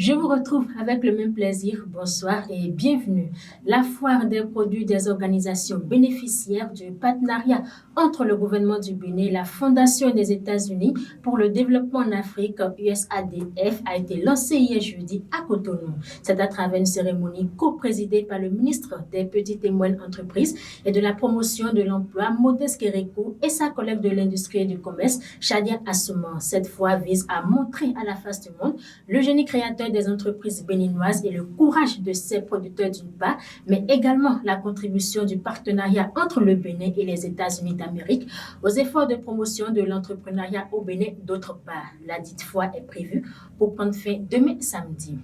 Je vous retrouve avec le même plaisir. Bonsoir et bienvenue. La foire des produits des organisations bénéficiaires du partenariat entre le gouvernement du Bénin et la Fondation des États-Unis pour le développement en Afrique, USADF, a été lancée hier jeudi à Cotonou. C'est à travers une cérémonie co-présidée par le ministre des Petites et Moyennes Entreprises et de la Promotion de l'Emploi, Modeste Kérékou, et sa collègue de l'Industrie et du Commerce, Shadia Assouman. Cette foire vise à montrer à la face du monde le génie créateur des entreprises béninoises et le courage de ses producteurs d'une part, mais également la contribution du partenariat entre le Bénin et les États-Unis d'Amérique aux efforts de promotion de l'entrepreneuriat au Bénin d'autre part. La dite foire est prévue pour prendre fin demain samedi.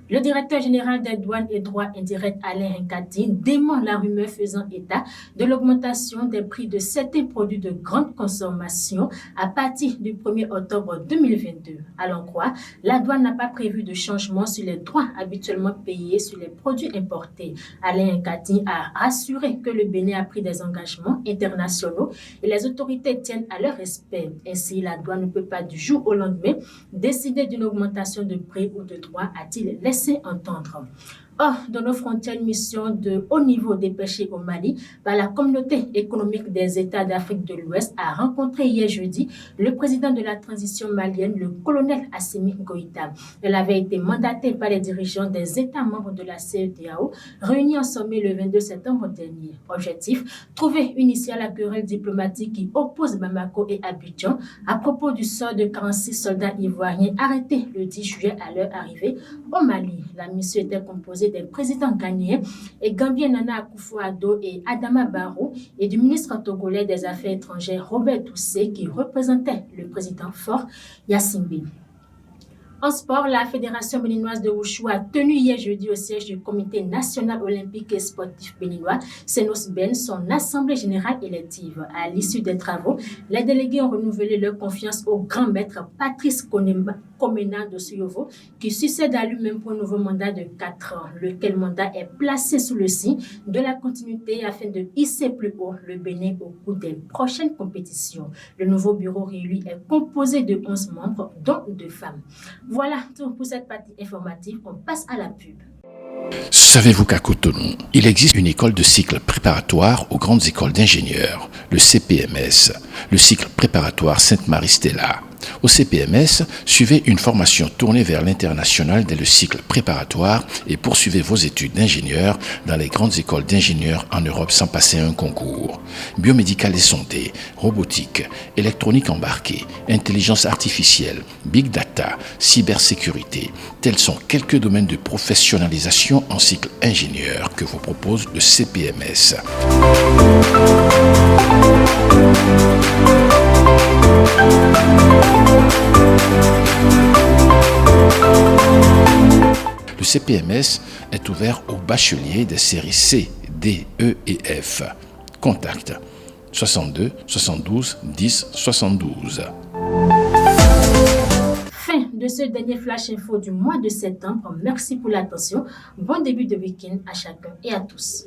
Le directeur général des douanes et droits indirects, Alain Nkati, dément la rumeur faisant état de l'augmentation des prix de certains produits de grande consommation à partir du 1er octobre 2022. À l'en croire, la douane n'a pas prévu de changement sur les droits habituellement payés sur les produits importés. Alain Nkati a rassuré que le Bénin a pris des engagements internationaux et les autorités tiennent à leur respect. Ainsi, la douane ne peut pas du jour au lendemain décider d'une augmentation de prix ou de droits, a-t-il laissé entendre. Or, dans nos frontières, une mission de haut niveau dépêchée au Mali par la communauté économique des États d'Afrique de l'Ouest a rencontré hier jeudi le président de la transition malienne, le colonel Assimi Goïta. Elle avait été mandatée par les dirigeants des États membres de la CEDEAO, réunis en sommet le 22 septembre dernier. Objectif, trouver une issue à la querelle diplomatique qui oppose Bamako et Abidjan à propos du sort de 46 soldats ivoiriens arrêtés le 10 juillet à leur arrivée au Mali. La mission était composée des présidents ghanéens et gambien Nana Akufo-Addo et Adama Barrow et du ministre togolais des Affaires étrangères Robert Toussé qui représentait le président fort Yassimbe. En sport, la Fédération béninoise de Wushu a tenu hier jeudi au siège du Comité national olympique et sportif béninois, CNOSBEN, son assemblée générale élective. À l'issue des travaux, les délégués ont renouvelé leur confiance au grand maître Patrice Komena de Suyovo, qui succède à lui-même pour un nouveau mandat de 4 ans, lequel mandat est placé sous le signe de la continuité afin de hisser plus haut le Bénin au cours des prochaines compétitions. Le nouveau bureau réuni est composé de 11 membres, dont 2 femmes. Voilà tout pour cette partie informative. On passe à la pub. Savez-vous qu'à Cotonou, il existe une école de cycle préparatoire aux grandes écoles d'ingénieurs, le CPMS, le cycle préparatoire Sainte-Marie-Stella. Au CPMS, suivez une formation tournée vers l'international dès le cycle préparatoire et poursuivez vos études d'ingénieur dans les grandes écoles d'ingénieurs en Europe sans passer un concours. Biomédical et santé, robotique, électronique embarquée, intelligence artificielle, big data, cybersécurité, tels sont quelques domaines de professionnalisation en cycle ingénieur que vous propose le CPMS. Le CPMS est ouvert aux bacheliers des séries C, D, E et F. Contact 62 72 10 72. Fin de ce dernier flash info du mois de septembre. Merci pour l'attention. Bon début de week-end à chacun et à tous.